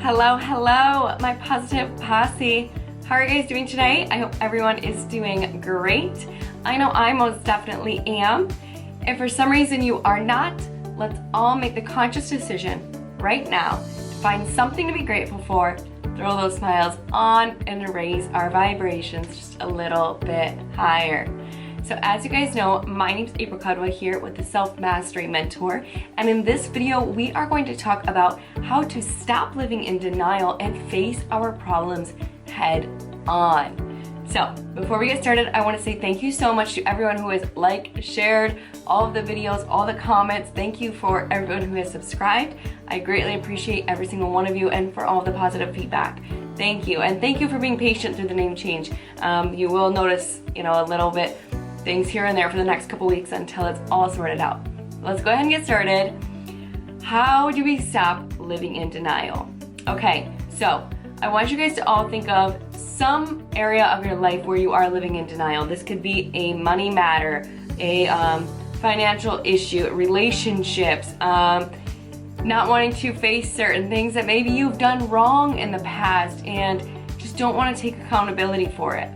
Hello, my positive posse. How are you guys doing today? I hope everyone is doing great. I know I most definitely am. If for some reason you are not, let's all make the conscious decision right now to find something to be grateful for, throw those smiles on, and raise our vibrations just a little bit higher. So as you guys know, my name is April Kadwa here with the Self Mastery Mentor, and in this video we are going to talk about how to stop living in denial and face our problems head on. So before we get started, I want to say thank you so much to everyone who has liked, shared all of the videos, all the comments. Thank you for everyone who has subscribed. I greatly appreciate every single one of you and for all of the positive feedback. Thank you, and thank you for being patient through the name change. You will notice, a little bit things here and there for the next couple weeks until it's all sorted out. Let's go ahead and get started. How do we stop living in denial? Okay, so I want you guys to all think of some area of your life where you are living in denial. This could be a money matter, a financial issue, relationships, not wanting to face certain things that maybe you've done wrong in the past and just don't want to take accountability for it.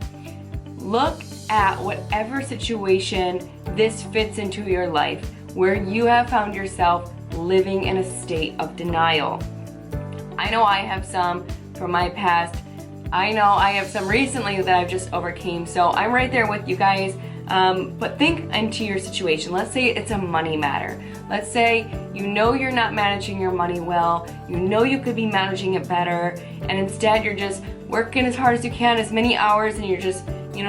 Look at whatever situation this fits into your life where you have found yourself living in a state of denial. I know I have some from my past. I know I have some recently that I've just overcame, so I'm right there with you guys. But think into your situation. Let's say it's a money matter. Let's say you're not managing your money well, you could be managing it better, and instead you're just working as hard as you can, as many hours, and you're just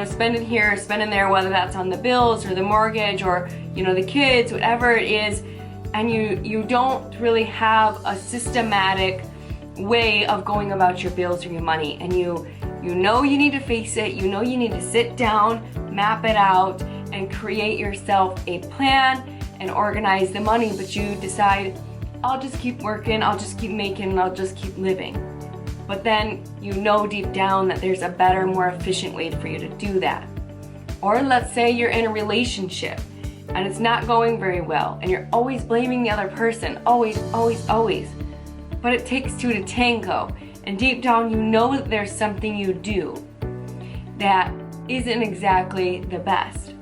spending here, spending there, whether that's on the bills or the mortgage or the kids, whatever it is, and you don't really have a systematic way of going about your bills or your money, and you need to face it, you need to sit down, map it out, and create yourself a plan and organize the money, but you decide, I'll just keep working, I'll just keep making, I'll just keep living. But then deep down that there's a better, more efficient way for you to do that. Or let's say you're in a relationship and it's not going very well and you're always blaming the other person, always. But it takes two to tango, and deep down that there's something you do that isn't exactly the best,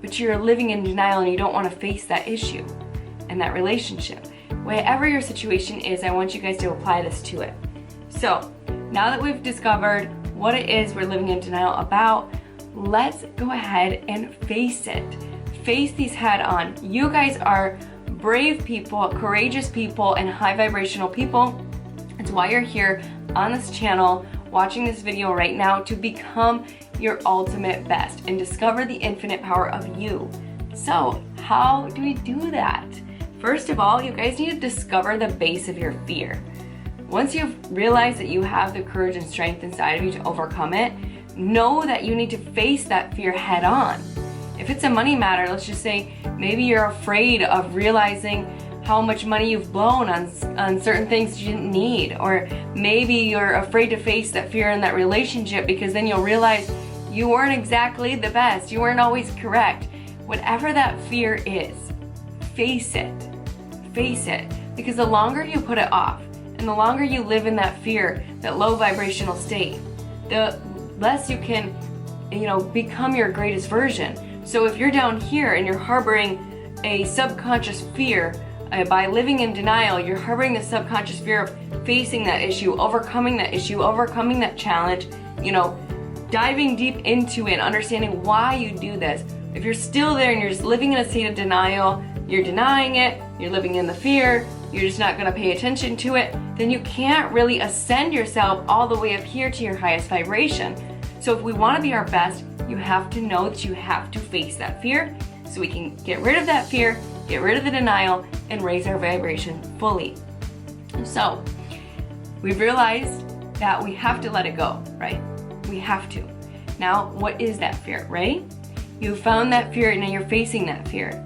but you're living in denial and you don't want to face that issue and that relationship. Whatever your situation is, I want you guys to apply this to it. So now that we've discovered what it is we're living in denial about, let's go ahead and face it. Face these head on. You guys are brave people, courageous people, and high vibrational people. It's why you're here on this channel watching this video right now, to become your ultimate best and discover the infinite power of you. So how do we do that? First of all, you guys need to discover the base of your fear. Once you've realized that you have the courage and strength inside of you to overcome it, know that you need to face that fear head on. If it's a money matter, let's just say maybe you're afraid of realizing how much money you've blown on certain things you didn't need, or maybe you're afraid to face that fear in that relationship because then you'll realize you weren't exactly the best, you weren't always correct. Whatever that fear is, face it, because the longer you put it off and the longer you live in that fear, that low vibrational state, the less you can become your greatest version. So if you're down here and you're harboring a subconscious fear, by living in denial, you're harboring the subconscious fear of facing that issue, overcoming that challenge, diving deep into it, understanding why you do this. If you're still there and you're just living in a state of denial, you're denying it, you're living in the fear, you're just not going to pay attention to it, then you can't really ascend yourself all the way up here to your highest vibration. So if we want to be our best, you have to know that you have to face that fear so we can get rid of that fear, get rid of the denial, and raise our vibration fully. So we've realized that we have to let it go, right? We have to. Now, what is that fear, right? You found that fear and now you're facing that fear.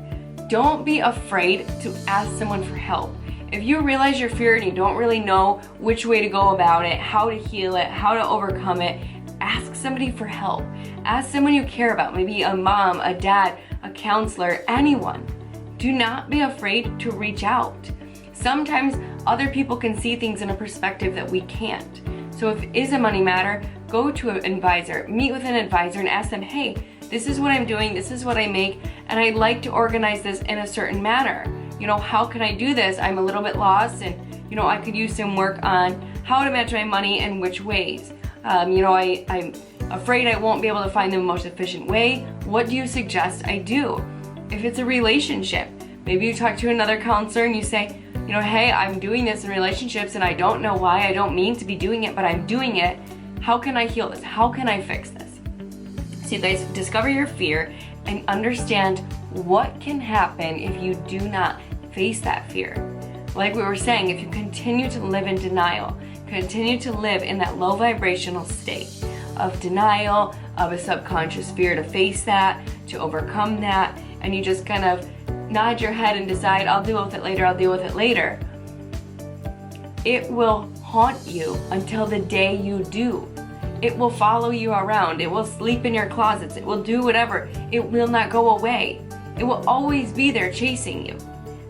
Don't be afraid to ask someone for help. If you realize your fear and you don't really know which way to go about it, how to heal it, how to overcome it, ask somebody for help. Ask someone you care about, maybe a mom, a dad, a counselor, anyone. Do not be afraid to reach out. Sometimes other people can see things in a perspective that we can't. So if it is a money matter, go to an advisor, meet with an advisor and ask them, hey, this is what I'm doing, this is what I make, and I'd like to organize this in a certain manner. How can I do this? I'm a little bit lost, and I could use some work on how to manage my money and which ways. I'm afraid I won't be able to find the most efficient way. What do you suggest I do? If it's a relationship, maybe you talk to another counselor and you say, hey, I'm doing this in relationships and I don't know why, I don't mean to be doing it, but I'm doing it. How can I heal this? How can I fix this? So you guys discover your fear and understand what can happen if you do not face that fear. Like we were saying, if you continue to live in denial, continue to live in that low vibrational state of denial, of a subconscious fear to face that, to overcome that, and you just kind of nod your head and decide, I'll deal with it later, I'll deal with it later, it will haunt you until the day you do. It will follow you around. It will sleep in your closets. It will do whatever. It will not go away. It will always be there chasing you.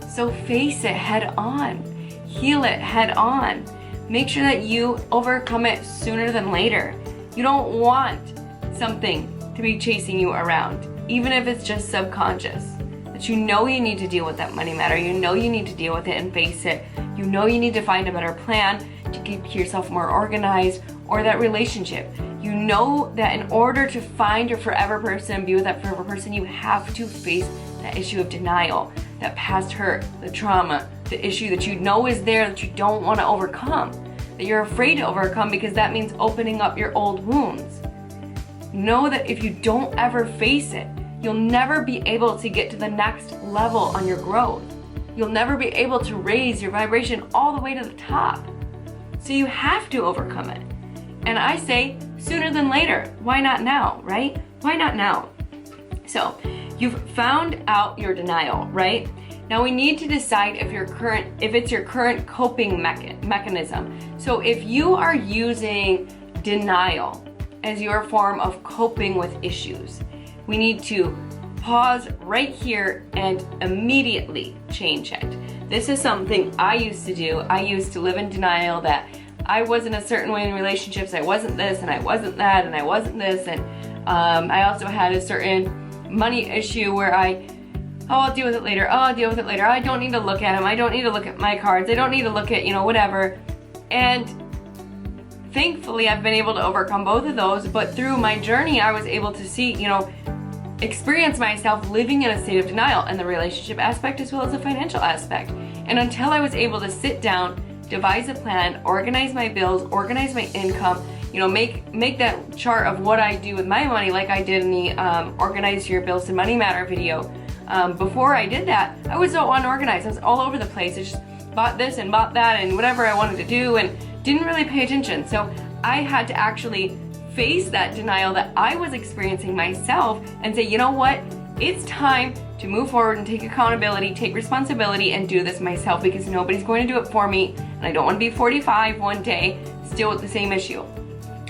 So face it head on. Heal it head on. Make sure that you overcome it sooner than later. You don't want something to be chasing you around, even if it's just subconscious. That you need to deal with that money matter. You need to deal with it and face it. You need to find a better plan to keep yourself more organized, or that relationship. You know that in order to find your forever person, be with that forever person, you have to face that issue of denial, that past hurt, the trauma, the issue that you know is there that you don't want to overcome, that you're afraid to overcome because that means opening up your old wounds. Know that if you don't ever face it, you'll never be able to get to the next level on your growth. You'll never be able to raise your vibration all the way to the top. So you have to overcome it. And I say sooner than later. Why not now, right? Why not now? So you've found out your denial, right? Now we need to decide if it's your current coping mechanism. So if you are using denial as your form of coping with issues, we need to pause right here and immediately change it. This is something I used to do. I used to live in denial that I wasn't a certain way in relationships. I wasn't this and I wasn't that and I wasn't this. And I also had a certain money issue where I'll deal with it later. I'll deal with it later. I don't need to look at them. I don't need to look at my cards. I don't need to look at, whatever. And thankfully I've been able to overcome both of those. But through my journey, I was able to see, experience myself living in a state of denial in the relationship aspect as well as the financial aspect. And until I was able to sit down, devise a plan, organize my bills, organize my income, make that chart of what I do with my money like I did in the Organize Your Bills and Money Matter video. Before I did that, I was so unorganized. I was all over the place. I just bought this and bought that and whatever I wanted to do and didn't really pay attention. So I had to actually face that denial that I was experiencing myself and say, you know what? It's time to move forward and take accountability, take responsibility, and do this myself because nobody's going to do it for me. And I don't want to be 45 one day still with the same issue.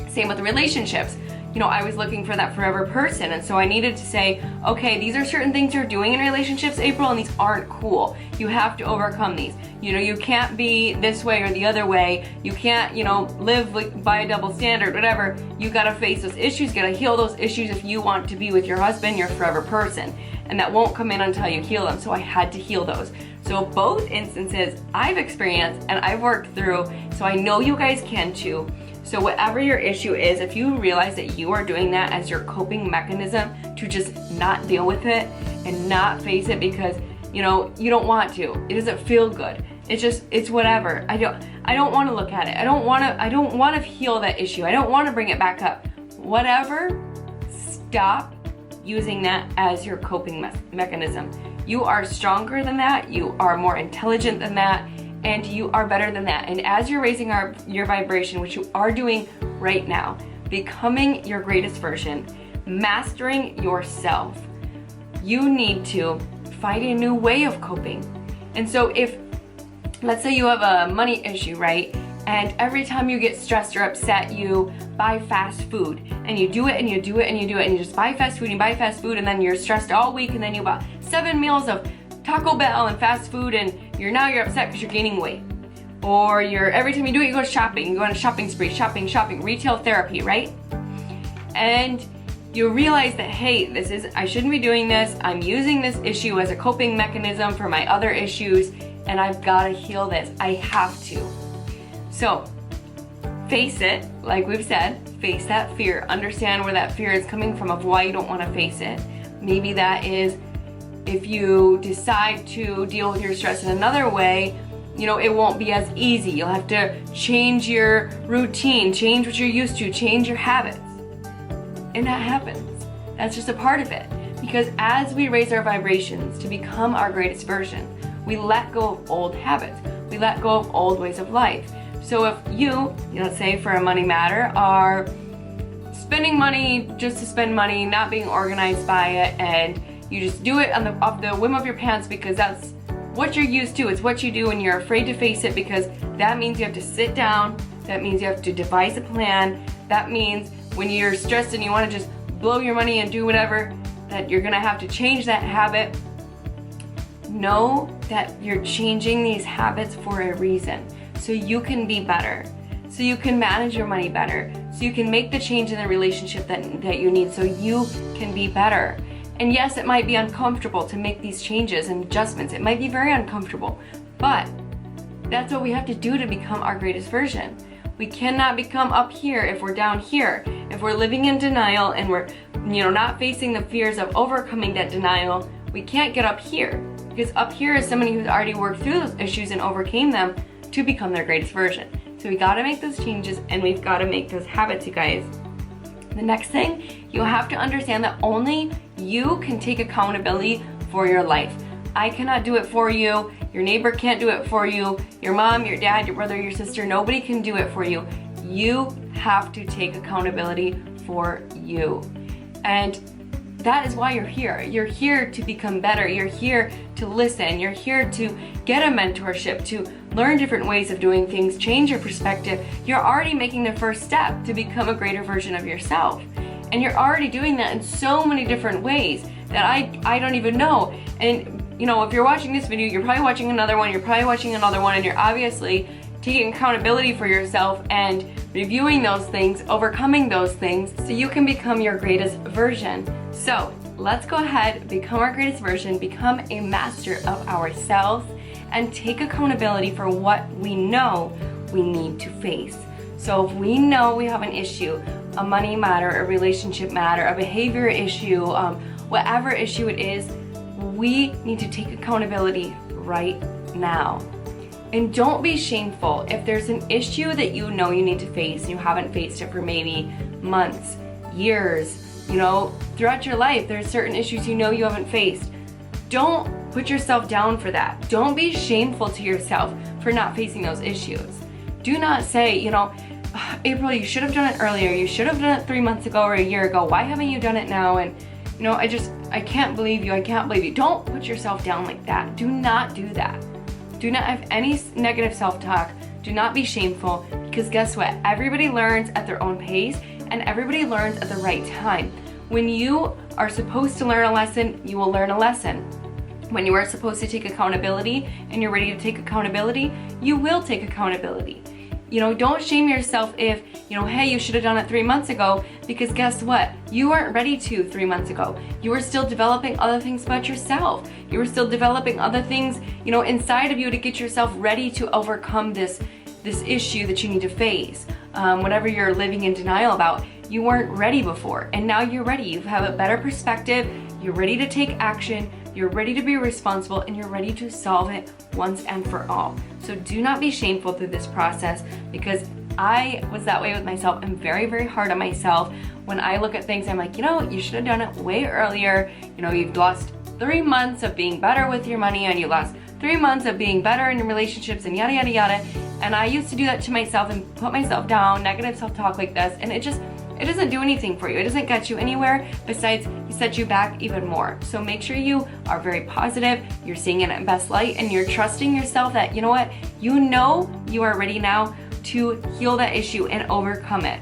Same with the relationships. I was looking for that forever person, and so I needed to say, okay, these are certain things you're doing in relationships, April, and these aren't cool. You have to overcome these. You can't be this way or the other way. You can't, live by a double standard, whatever. You gotta face those issues, gotta heal those issues if you want to be with your husband, your forever person. And that won't come in until you heal them, so I had to heal those. So both instances I've experienced and I've worked through, so I know you guys can too. So whatever your issue is, if you realize that you are doing that as your coping mechanism to just not deal with it and not face it because, you don't want to. It doesn't feel good. It's whatever. I don't want to look at it. I don't want to heal that issue. I don't want to bring it back up. Whatever, stop using that as your coping mechanism. You are stronger than that. You are more intelligent than that. And you are better than that. And as you're raising your vibration, which you are doing right now, becoming your greatest version, mastering yourself, you need to find a new way of coping. And so if, let's say you have a money issue, right? And every time you get stressed or upset, you buy fast food. And you do it and you do it and you do it. And you just buy fast food and you buy fast food. And then you're stressed all week. And then you buy 7 meals of Taco Bell and fast food, and you're upset because you're gaining weight. Or every time you do it, you go shopping. You go on a shopping spree, shopping, retail therapy, right? And you realize that, hey, I shouldn't be doing this. I'm using this issue as a coping mechanism for my other issues, and I've got to heal this. I have to. So face it, like we've said, face that fear. Understand where that fear is coming from of why you don't want to face it. Maybe that is if you decide to deal with your stress in another way, it won't be as easy. You'll have to change your routine, change what you're used to, change your habits. And that happens. That's just a part of it. Because as we raise our vibrations to become our greatest version, we let go of old habits. We let go of old ways of life. So if you, let's say for a money matter, are spending money just to spend money, not being organized by it, and you just do it off the whim of your pants because that's what you're used to, it's what you do, and you're afraid to face it because that means you have to sit down, that means you have to devise a plan, that means when you're stressed and you want to just blow your money and do whatever, that you're gonna have to change that habit. Know that you're changing these habits for a reason, so you can be better, so you can manage your money better, so you can make the change in the relationship that you need, so you can be better. And yes, it might be uncomfortable to make these changes and adjustments. It might be very uncomfortable, but that's what we have to do to become our greatest version. We cannot become up here if we're down here. If we're living in denial and we're, not facing the fears of overcoming that denial, we can't get up here. Because up here is somebody who's already worked through those issues and overcame them to become their greatest version. So we gotta make those changes and we've gotta make those habits, you guys. The next thing, you have to understand that only you can take accountability for your life. I cannot do it for you. Your neighbor can't do it for you. Your mom, your dad, your brother, your sister, nobody can do it for you. You have to take accountability for you. And that is why you're here. You're here to become better. You're here to listen. You're here to get a mentorship, to learn different ways of doing things, change your perspective. You're already making the first step to become a greater version of yourself. And you're already doing that in so many different ways that I don't even know. And if you're watching this video, you're probably watching another one, and you're obviously taking accountability for yourself and reviewing those things, overcoming those things, so you can become your greatest version. So let's go ahead, become our greatest version, become a master of ourselves, and take accountability for what we know we need to face. So if we know we have an issue, a money matter, a relationship matter, a behavior issue, whatever issue it is, we need to take accountability right now. And don't be shameful if there's an issue that you know you need to face and you haven't faced it for maybe months, years, throughout your life. There's certain issues you haven't faced. Don't put yourself down for that. Don't be shameful to yourself for not facing those issues. Do not say, April, you should have done it earlier. You should have done it 3 months ago or a year ago. Why haven't you done it now? And I can't believe you. I can't believe you. Don't put yourself down like that. Do not do that. Do not have any negative self-talk. Do not be shameful, because guess what? Everybody learns at their own pace and everybody learns at the right time. When you are supposed to learn a lesson, you will learn a lesson. When you are supposed to take accountability and you're ready to take accountability, you will take accountability. Don't shame yourself if, hey, you should have done it 3 months ago, because guess what? You weren't ready to 3 months ago. You were still developing other things about yourself. You were still developing other things, inside of you to get yourself ready to overcome this issue that you need to face. Whatever you're living in denial about, you weren't ready before, and now you're ready. You have a better perspective. You're ready to take action. You're ready to be responsible, and you're ready to solve it once and for all. So do not be shameful through this process, because I was that way with myself. I'm very, very hard on myself. When I look at things, I'm like, you should have done it way earlier. You've lost 3 months of being better with your money, and you lost 3 months of being better in your relationships, and yada, yada, yada. And I used to do that to myself and put myself down, negative self-talk like this, and it doesn't do anything for you. It doesn't get you anywhere. Besides, it sets you back even more. So make sure you are very positive, you're seeing it in best light, and you're trusting yourself that, you are ready now to heal that issue and overcome it.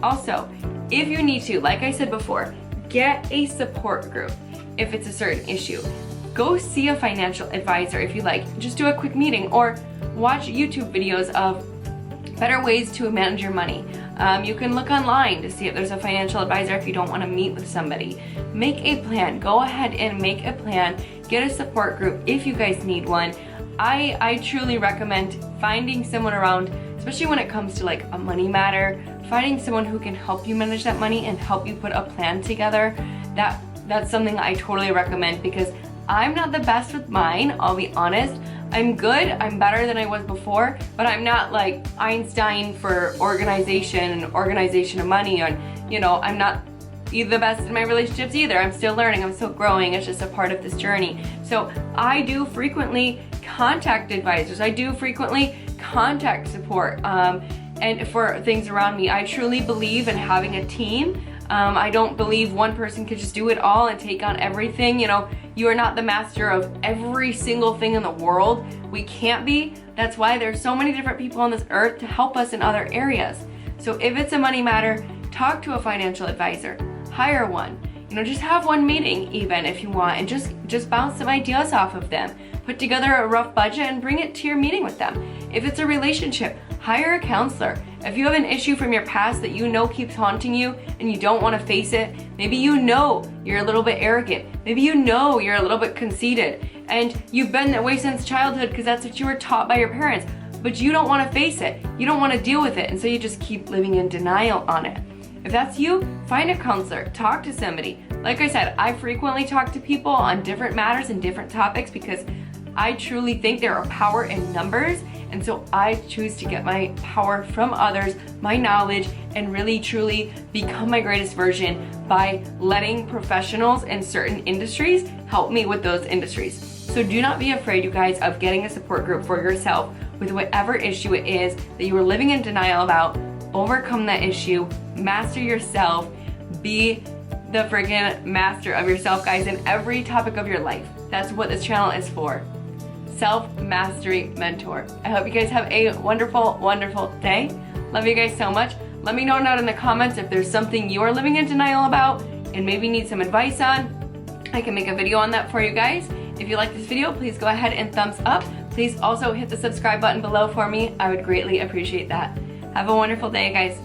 Also, if you need to, like I said before, get a support group if it's a certain issue. go see a financial advisor if you like. Just do a quick meeting or watch YouTube videos of better ways to manage your money. You can look online to see if there's a financial advisor if you don't want to meet with somebody. Make a plan. Go ahead and make a plan. Get a support group if you guys need one. I truly recommend finding someone around, especially when it comes to like a money matter, finding someone who can help you manage that money and help you put a plan together. That's something I totally recommend, because I'm not the best with mine, I'll be honest. I'm good, I'm better than I was before, but I'm not like Einstein for organization of money, and I'm not the best in my relationships either. I'm still learning, I'm still growing. It's just a part of this journey. So I do frequently contact advisors. I do frequently contact support and for things around me. I truly believe in having a team. I don't believe one person could just do it all and take on everything. You are not the master of every single thing in the world. We can't be. That's why there's so many different people on this earth to help us in other areas. So if it's a money matter, talk to a financial advisor. Hire one. Just have one meeting even if you want, and just bounce some ideas off of them. Put together a rough budget and bring it to your meeting with them. If it's a relationship, hire a counselor. If you have an issue from your past that keeps haunting you and you don't want to face it, maybe you're a little bit arrogant, maybe you're a little bit conceited, and you've been that way since childhood because that's what you were taught by your parents, but you don't want to face it, you don't want to deal with it, and so you just keep living in denial on it. If that's you, find a counselor, talk to somebody. Like I said, I frequently talk to people on different matters and different topics because I truly think there are power in numbers, and so I choose to get my power from others, my knowledge, and really truly become my greatest version by letting professionals in certain industries help me with those industries. So do not be afraid, you guys, of getting a support group for yourself with whatever issue it is that you are living in denial about. Overcome that issue, master yourself, be the freaking master of yourself, guys, in every topic of your life. That's what this channel is for. Self-mastery mentor. I hope you guys have a wonderful, wonderful day. Love you guys so much. Let me know down in the comments if there's something you are living in denial about and maybe need some advice on. I can make a video on that for you guys. If you like this video, please go ahead and thumbs up. Please also hit the subscribe button below for me. I would greatly appreciate that. Have a wonderful day, guys.